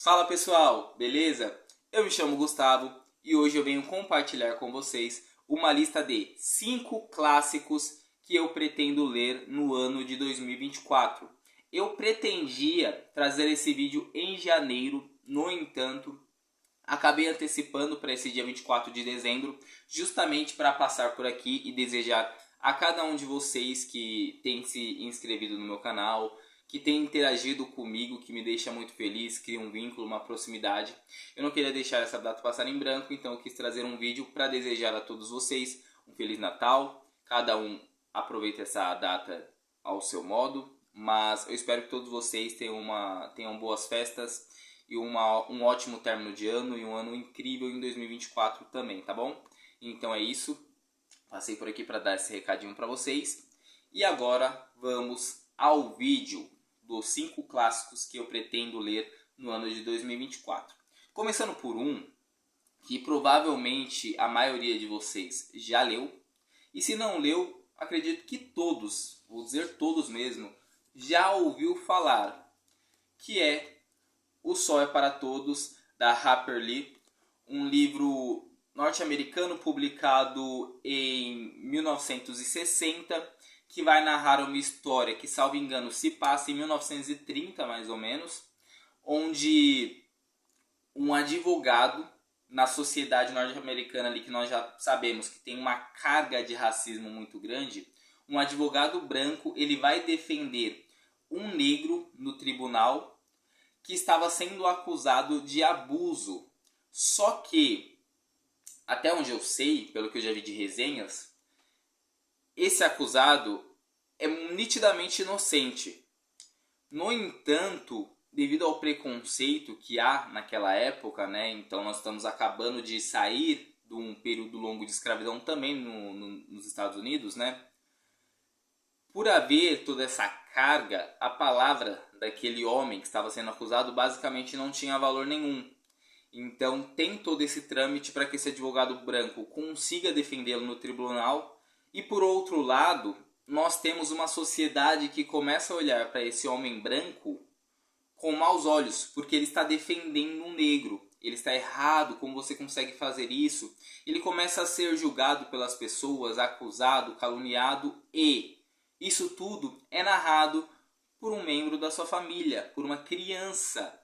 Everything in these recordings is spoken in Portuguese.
Fala pessoal, beleza? Eu me chamo Gustavo e hoje eu venho compartilhar com vocês uma lista de 5 clássicos que eu pretendo ler no ano de 2024. Eu pretendia trazer esse vídeo em janeiro, no entanto, acabei antecipando para esse dia 24 de dezembro, justamente para passar por aqui e desejar a cada um de vocês que tem se inscrevido no meu canal, que tem interagido comigo, que me deixa muito feliz, cria um vínculo, uma proximidade. Eu não queria deixar essa data passar em branco, então eu quis trazer um vídeo para desejar a todos vocês um Feliz Natal. Cada um aproveita essa data ao seu modo, mas eu espero que todos vocês tenham boas festas e um ótimo término de ano e um ano incrível em 2024 também, tá bom? Então é isso, passei por aqui para dar esse recadinho para vocês. E agora vamos ao vídeo dos 5 clássicos que eu pretendo ler no ano de 2024. Começando por um que provavelmente a maioria de vocês já leu. E se não leu, acredito que todos, vou dizer todos mesmo, já ouviu falar, que é O Sol é para Todos, da Harper Lee, um livro norte-americano publicado em 1960, que vai narrar uma história que, salvo engano, se passa em 1930 mais ou menos, onde um advogado na sociedade norte-americana ali, que nós já sabemos que tem uma carga de racismo muito grande, um advogado branco, ele vai defender um negro no tribunal que estava sendo acusado de abuso. Só que, até onde eu sei, pelo que eu já vi de resenhas, esse acusado é nitidamente inocente. No entanto, devido ao preconceito que há naquela época, né, então nós estamos acabando de sair de um período longo de escravidão também nos Estados Unidos, né? Por haver toda essa carga, a palavra daquele homem que estava sendo acusado basicamente não tinha valor nenhum. Então tem todo esse trâmite para que esse advogado branco consiga defendê-lo no tribunal. E por outro lado, nós temos uma sociedade que começa a olhar para esse homem branco com maus olhos, porque ele está defendendo um negro. Ele está errado, como você consegue fazer isso? Ele começa a ser julgado pelas pessoas, acusado, caluniado, e isso tudo é narrado por um membro da sua família, por uma criança.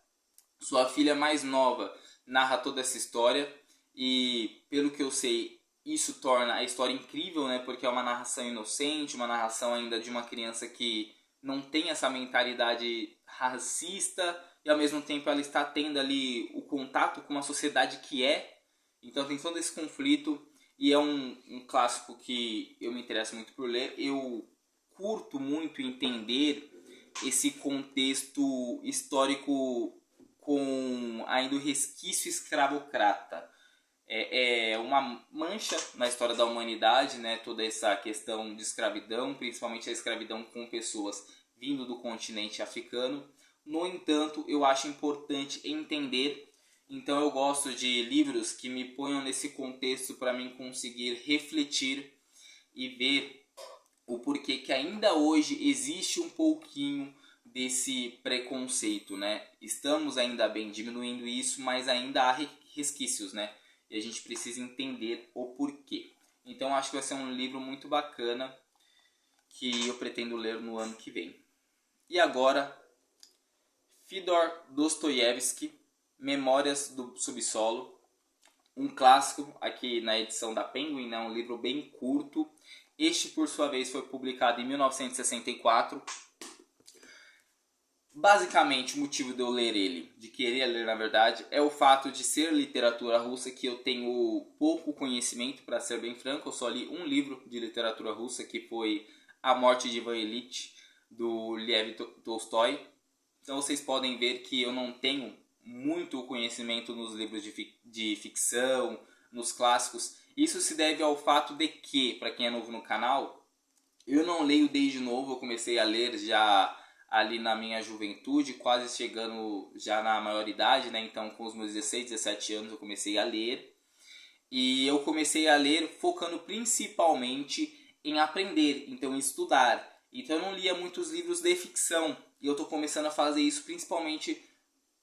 Sua filha mais nova narra toda essa história e, pelo que eu sei, isso torna a história incrível, né? Porque é uma narração inocente, uma narração ainda de uma criança que não tem essa mentalidade racista e ao mesmo tempo ela está tendo ali o contato com uma sociedade que é. Então tem todo esse conflito e é um clássico que eu me interesso muito por ler. Eu curto muito entender esse contexto histórico com ainda o resquício escravocrata. É uma mancha na história da humanidade, né? Toda essa questão de escravidão, principalmente a escravidão com pessoas vindo do continente africano. No entanto, eu acho importante entender, então eu gosto de livros que me ponham nesse contexto para mim conseguir refletir e ver o porquê que ainda hoje existe um pouquinho desse preconceito, né? Estamos ainda bem diminuindo isso, mas ainda há resquícios, né? E a gente precisa entender o porquê. Então acho que vai ser um livro muito bacana que eu pretendo ler no ano que vem. E agora, Fyodor Dostoiévski, Memórias do Subsolo, um clássico aqui na edição da Penguin, né? Um livro bem curto. Este, por sua vez, foi publicado em 1964. Basicamente, o motivo de eu ler ele, de querer ler na verdade, é o fato de ser literatura russa, que eu tenho pouco conhecimento, para ser bem franco. Eu só li um livro de literatura russa, que foi A Morte de Ivan Ilitch, do Lev Tolstói. Então vocês podem ver que eu não tenho muito conhecimento nos livros de ficção, nos clássicos. Isso se deve ao fato de que, para quem é novo no canal, eu não leio desde novo. Eu comecei a ler já ali na minha juventude, quase chegando já na maioridade, né? Então com os meus 16, 17 anos eu comecei a ler. E eu comecei a ler focando principalmente em aprender, então em estudar. Então eu não lia muitos livros de ficção. E eu estou começando a fazer isso principalmente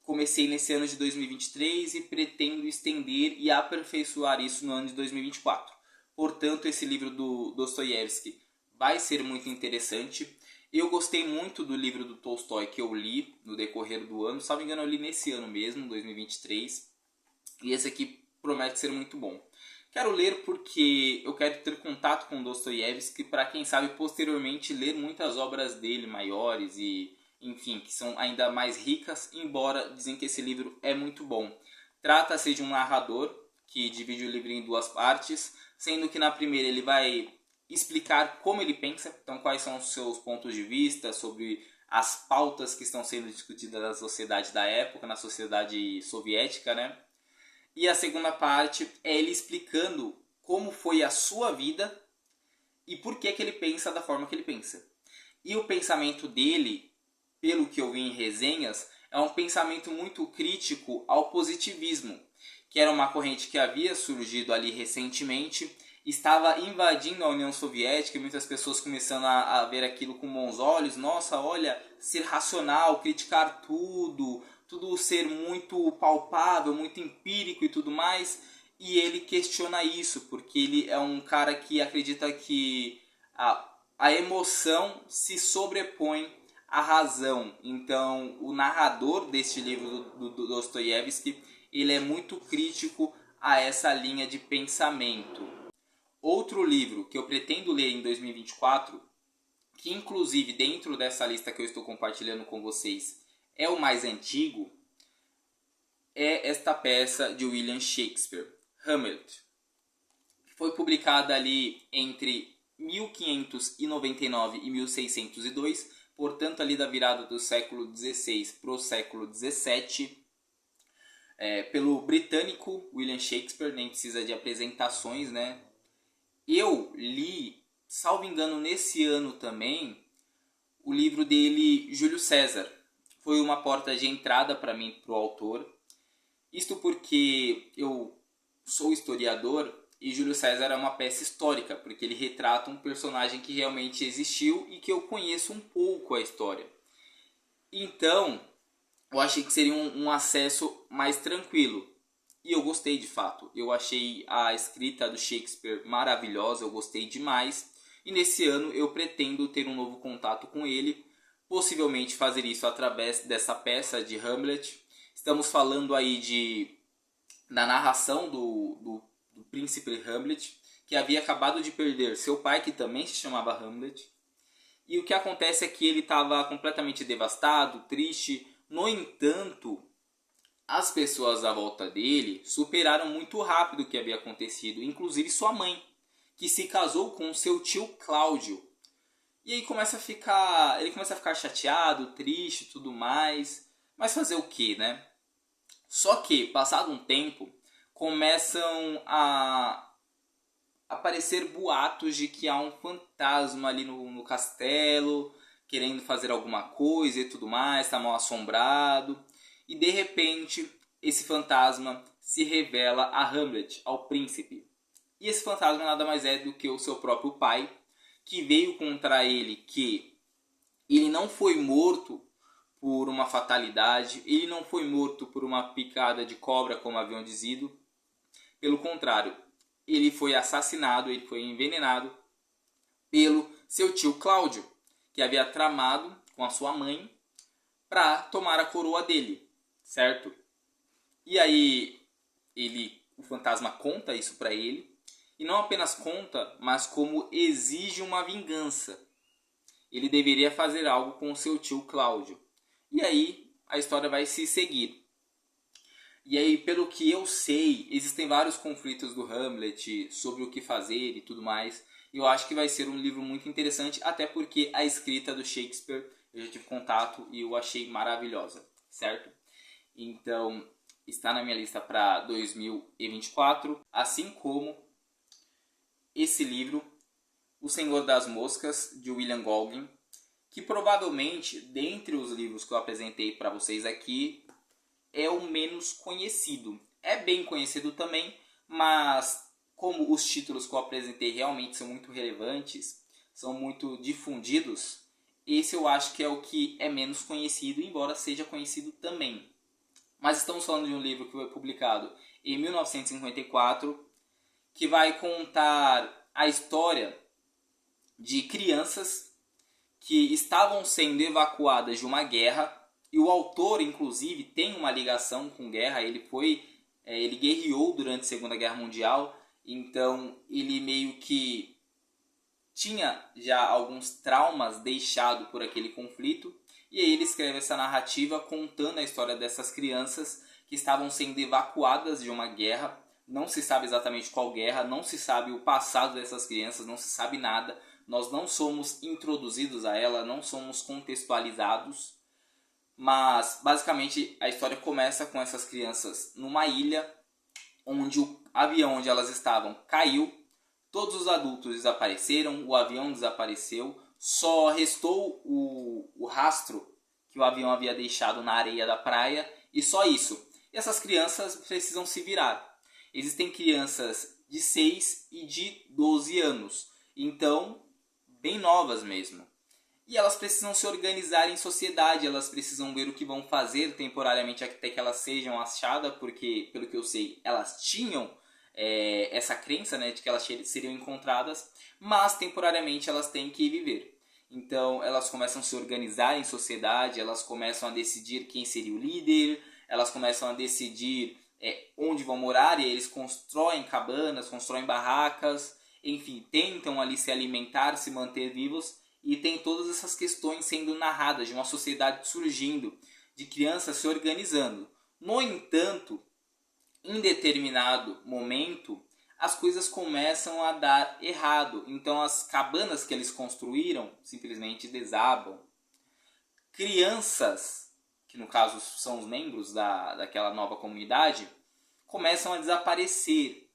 comecei nesse ano de 2023 e pretendo estender e aperfeiçoar isso no ano de 2024. Portanto, esse livro do Dostoiévski vai ser muito interessante. Eu gostei muito do livro do Tolstói que eu li no decorrer do ano. Se não me engano, eu li nesse ano mesmo, 2023. E esse aqui promete ser muito bom. Quero ler porque eu quero ter contato com Dostoiévski para, quem sabe, posteriormente ler muitas obras dele maiores e, enfim, que são ainda mais ricas, embora dizem que esse livro é muito bom. Trata-se de um narrador que divide o livro em duas partes, sendo que na primeira ele vai explicar como ele pensa, então quais são os seus pontos de vista sobre as pautas que estão sendo discutidas na sociedade da época, na sociedade soviética, né? E a segunda parte é ele explicando como foi a sua vida e por que ele pensa da forma que ele pensa. E o pensamento dele, pelo que eu vi em resenhas, é um pensamento muito crítico ao positivismo, que era uma corrente que havia surgido ali recentemente, estava invadindo a União Soviética e muitas pessoas começando a ver aquilo com bons olhos. Nossa, olha, ser racional, criticar tudo ser muito palpável, muito empírico e tudo mais. E ele questiona isso, porque ele é um cara que acredita que a emoção se sobrepõe à razão. Então, o narrador deste livro do Dostoiévski, ele é muito crítico a essa linha de pensamento. Outro livro que eu pretendo ler em 2024, que inclusive dentro dessa lista que eu estou compartilhando com vocês é o mais antigo, é esta peça de William Shakespeare, Hamlet, que foi publicada ali entre 1599 e 1602, portanto ali da virada do século XVI para o século XVII, pelo britânico William Shakespeare, nem precisa de apresentações, né? Eu li, salvo engano, nesse ano também, o livro dele, Júlio César. Foi uma porta de entrada para mim, para o autor. Isto porque eu sou historiador e Júlio César é uma peça histórica, porque ele retrata um personagem que realmente existiu e que eu conheço um pouco a história. Então, eu achei que seria um acesso mais tranquilo. E eu gostei de fato. Eu achei a escrita do Shakespeare maravilhosa, eu gostei demais. E nesse ano eu pretendo ter um novo contato com ele, possivelmente fazer isso através dessa peça de Hamlet. Estamos falando aí da narração do príncipe Hamlet, que havia acabado de perder seu pai, que também se chamava Hamlet. E o que acontece é que ele estava completamente devastado, triste. No entanto, as pessoas à volta dele superaram muito rápido o que havia acontecido, inclusive sua mãe, que se casou com seu tio Cláudio. E aí ele começa a ficar chateado, triste e tudo mais. Mas fazer o que, né? Só que, passado um tempo, começam a aparecer boatos de que há um fantasma ali no castelo, querendo fazer alguma coisa e tudo mais, está mal assombrado. E de repente, esse fantasma se revela a Hamlet, ao príncipe. E esse fantasma nada mais é do que o seu próprio pai, que veio contra ele, que ele não foi morto por uma fatalidade, ele não foi morto por uma picada de cobra, como haviam dizido. Pelo contrário, ele foi assassinado, ele foi envenenado pelo seu tio Cláudio, que havia tramado com a sua mãe para tomar a coroa dele, certo? E aí o fantasma conta isso para ele, e não apenas conta, mas como exige uma vingança. Ele deveria fazer algo com o seu tio Cláudio. E aí a história vai se seguir. E aí, pelo que eu sei, existem vários conflitos do Hamlet sobre o que fazer e tudo mais. E eu acho que vai ser um livro muito interessante, até porque a escrita do Shakespeare eu já tive contato e eu achei maravilhosa, certo? Então, está na minha lista para 2024, assim como esse livro, O Senhor das Moscas, de William Golding, que provavelmente, dentre os livros que eu apresentei para vocês aqui, é o menos conhecido. É bem conhecido também, mas como os títulos que eu apresentei realmente são muito relevantes, são muito difundidos, esse eu acho que é o que é menos conhecido, embora seja conhecido também, Mas estamos falando de um livro que foi publicado em 1954, que vai contar a história de crianças que estavam sendo evacuadas de uma guerra, e o autor, inclusive, tem uma ligação com guerra. Ele guerreou durante a Segunda Guerra Mundial, então ele meio que tinha já alguns traumas deixados por aquele conflito, e aí ele escreve essa narrativa contando a história dessas crianças que estavam sendo evacuadas de uma guerra. Não se sabe exatamente qual guerra, não se sabe o passado dessas crianças, não se sabe nada. Nós não somos introduzidos a ela, não somos contextualizados. Mas basicamente a história começa com essas crianças numa ilha onde o avião onde elas estavam caiu, todos os adultos desapareceram, o avião desapareceu, só restou o rastro que o avião havia deixado na areia da praia, e só isso. E essas crianças precisam se virar. Existem crianças de 6 e de 12 anos, então bem novas mesmo. E elas precisam se organizar em sociedade, elas precisam ver o que vão fazer temporariamente até que elas sejam achadas, porque, pelo que eu sei, elas tinham essa crença, né, de que elas seriam encontradas, mas temporariamente elas têm que viver. Então elas começam a se organizar em sociedade, elas começam a decidir quem seria o líder, elas começam a decidir onde vão morar, e eles constroem cabanas, constroem barracas, enfim, tentam ali se alimentar, se manter vivos. E tem todas essas questões sendo narradas, de uma sociedade surgindo, de crianças se organizando. No entanto, em determinado momento, as coisas começam a dar errado. Então as cabanas que eles construíram simplesmente desabam. Crianças, que no caso são os membros daquela nova comunidade, começam a desaparecer.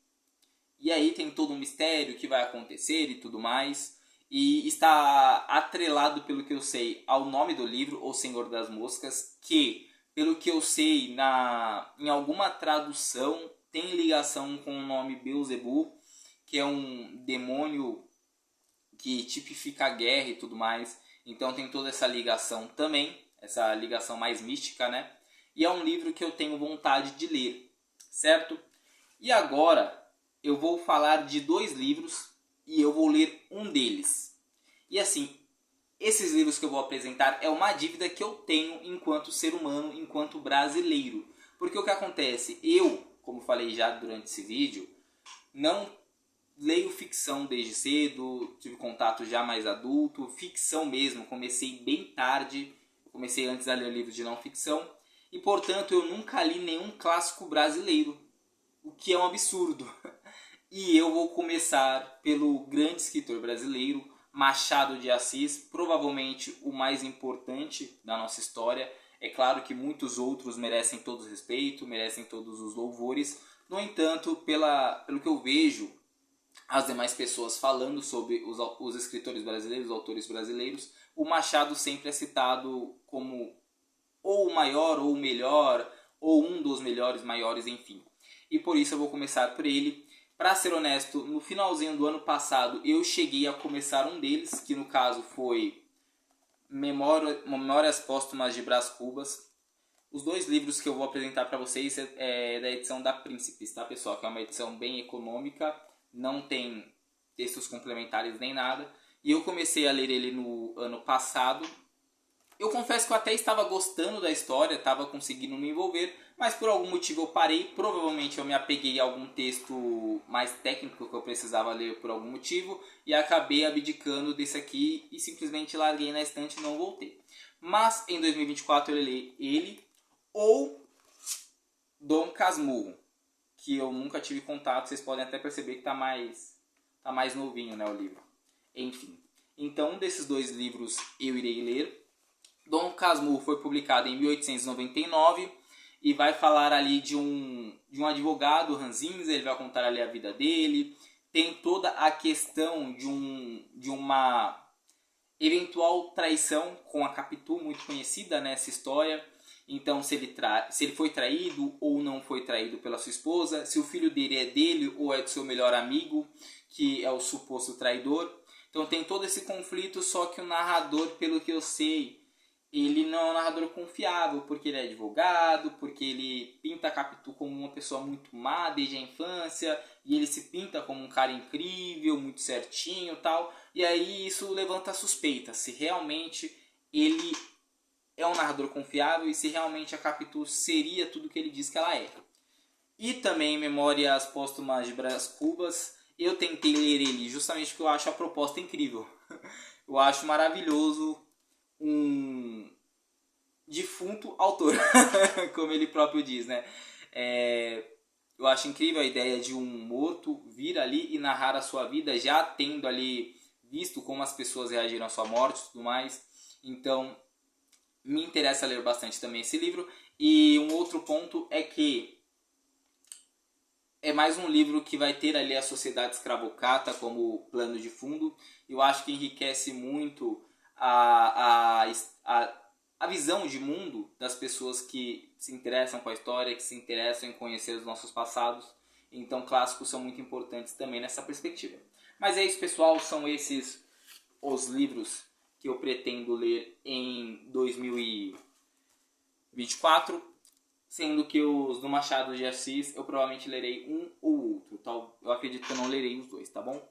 E aí tem todo um mistério que vai acontecer e tudo mais. E está atrelado, pelo que eu sei, ao nome do livro, O Senhor das Moscas, que, pelo que eu sei, em alguma tradução tem ligação com o nome Beelzebub, que é um demônio que tipifica a guerra e tudo mais. Então tem toda essa ligação também, essa ligação mais mística, né? E é um livro que eu tenho vontade de ler, certo? E agora eu vou falar de 2 livros e eu vou ler um deles. E assim, esses livros que eu vou apresentar é uma dívida que eu tenho enquanto ser humano, enquanto brasileiro. Porque o que acontece? Eu, como falei já durante esse vídeo, não leio ficção desde cedo, tive contato já mais adulto, ficção mesmo, comecei bem tarde, comecei antes a ler livros de não ficção, e portanto eu nunca li nenhum clássico brasileiro, o que é um absurdo. E eu vou começar pelo grande escritor brasileiro, Machado de Assis, provavelmente o mais importante da nossa história. É claro que muitos outros merecem todo o respeito, merecem todos os louvores. No entanto, pelo que eu vejo as demais pessoas falando sobre os escritores brasileiros, os autores brasileiros, o Machado sempre é citado como ou o maior, ou o melhor, ou um dos melhores, maiores, enfim. E por isso eu vou começar por ele. Para ser honesto, no finalzinho do ano passado eu cheguei a começar um deles, que no caso foi Memórias Póstumas de Brás Cubas. Os 2 livros que eu vou apresentar para vocês é da edição da Príncipes, tá, pessoal? Que é uma edição bem econômica, não tem textos complementares nem nada. E eu comecei a ler ele no ano passado. Eu confesso que eu até estava gostando da história, estava conseguindo me envolver, mas por algum motivo eu parei. Provavelmente eu me apeguei a algum texto mais técnico que eu precisava ler por algum motivo e acabei abdicando desse aqui e simplesmente larguei na estante e não voltei. Mas em 2024 eu li ele ou Dom Casmurro, que eu nunca tive contato. Vocês podem até perceber que tá mais novinho, né, o livro. Enfim, então um desses 2 livros eu irei ler. Dom Casmurro foi publicado em 1899 e vai falar ali de um advogado, Ranzinza. Ele vai contar ali a vida dele. Tem toda a questão de uma eventual traição com a Capitu, muito conhecida nessa história. Então se ele foi traído ou não foi traído pela sua esposa, se o filho dele é dele ou é do seu melhor amigo, que é o suposto traidor. Então tem todo esse conflito, só que o narrador, pelo que eu sei, ele não é um narrador confiável, porque ele é advogado, porque ele pinta Capitu como uma pessoa muito má desde a infância, e ele se pinta como um cara incrível, muito certinho e tal, e aí isso levanta suspeitas, se realmente ele é um narrador confiável e se realmente a Capitu seria tudo que ele diz que ela é. E também Memórias Póstumas de Brás Cubas, eu tentei ler ele justamente porque eu acho a proposta incrível. Eu acho maravilhoso um defunto autor, como ele próprio diz, né? Eu acho incrível a ideia de um morto vir ali e narrar a sua vida, já tendo ali visto como as pessoas reagiram à sua morte e tudo mais. Então, me interessa ler bastante também esse livro. E um outro ponto é que é mais um livro que vai ter ali a sociedade escravocrata como plano de fundo. Eu acho que enriquece muito a visão de mundo das pessoas que se interessam com a história, que se interessam em conhecer os nossos passados. Então, clássicos são muito importantes também nessa perspectiva. Mas é isso, pessoal. São esses os livros que eu pretendo ler em 2024. Sendo que os do Machado de Assis eu provavelmente lerei um ou outro. Eu acredito que eu não lerei os dois, tá bom?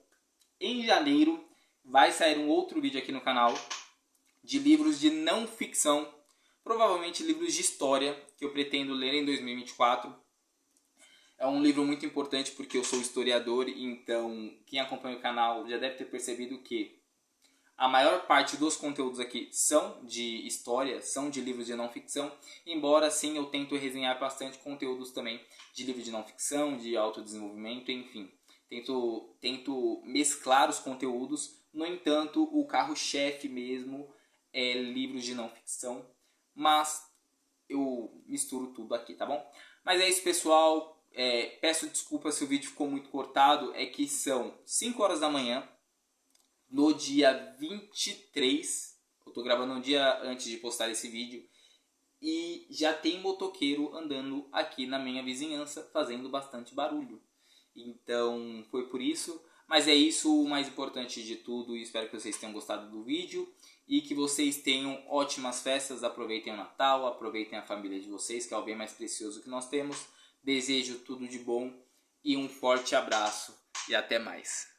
Em janeiro vai sair um outro vídeo aqui no canal de livros de não ficção, provavelmente livros de história que eu pretendo ler em 2024. É um livro muito importante porque eu sou historiador, então quem acompanha o canal já deve ter percebido que a maior parte dos conteúdos aqui são de história, são de livros de não ficção, embora sim eu tento resenhar bastante conteúdos também de livros de não ficção, de autodesenvolvimento, enfim. Tento mesclar os conteúdos, no entanto, o carro-chefe mesmo é livros de não ficção, mas eu misturo tudo aqui, tá bom? Mas é isso, pessoal. Peço desculpas se o vídeo ficou muito cortado, é que são 5 horas da manhã, no dia 23, eu tô gravando um dia antes de postar esse vídeo, e já tem motoqueiro andando aqui na minha vizinhança, fazendo bastante barulho. Então foi por isso, mas é isso o mais importante de tudo, e espero que vocês tenham gostado do vídeo, e que vocês tenham ótimas festas, aproveitem o Natal, aproveitem a família de vocês, que é o bem mais precioso que nós temos. Desejo tudo de bom, e um forte abraço, e até mais.